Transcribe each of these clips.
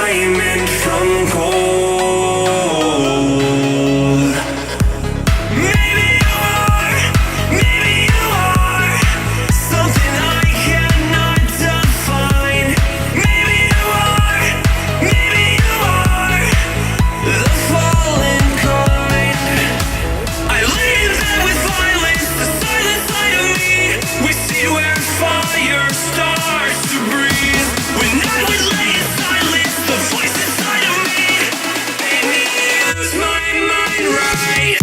diamond from gold. Maybe you are something I cannot define. Maybe you are the fallen kind. I lay in bed with violence, the silent side of me. We see where fire starts to breathe. When I would lay in silence, the voice inside of me made me use my mind right.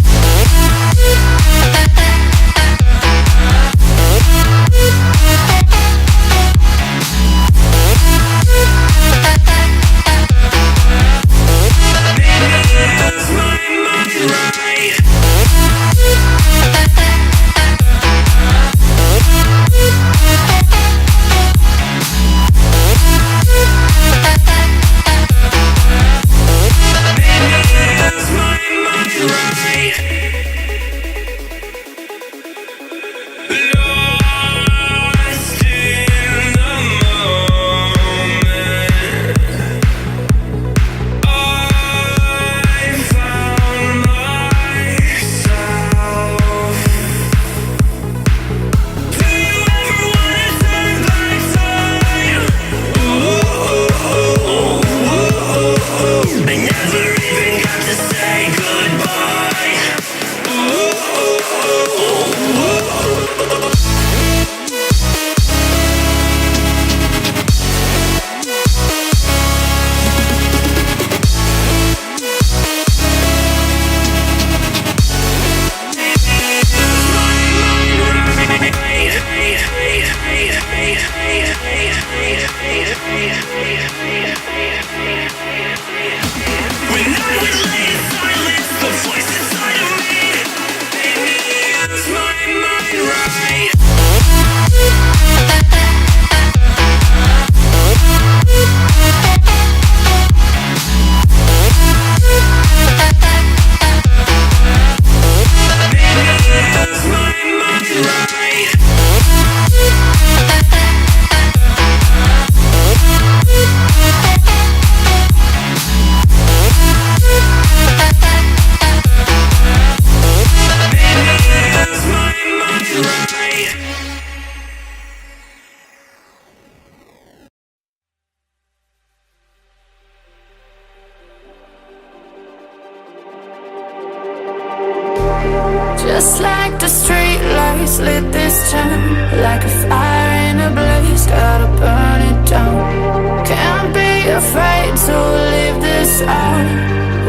Just like the street lights lit this town, like a fire in a blaze, gotta burn it down. Can't be afraid to leave this out.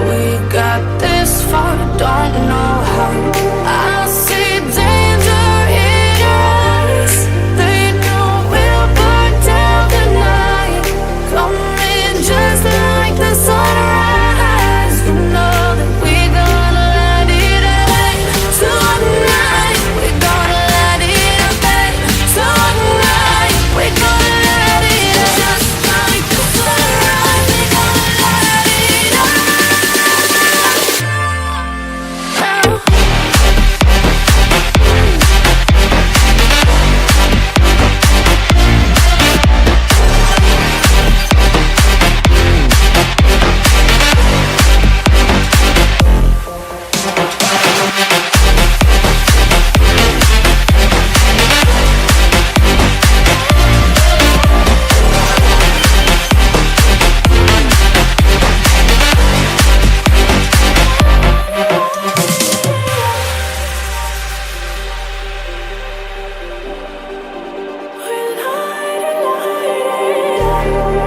We got this far, don't know how. I see danger in us. They know we'll burn down the night. Coming just like the sunrise. You know that we gonna light it up tonight. We gonna light it up tonight. We gonna light it up just like the sunrise. We gonna light it up now.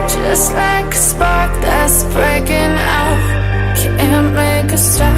Just like a spark that's breaking out, can't make a stop.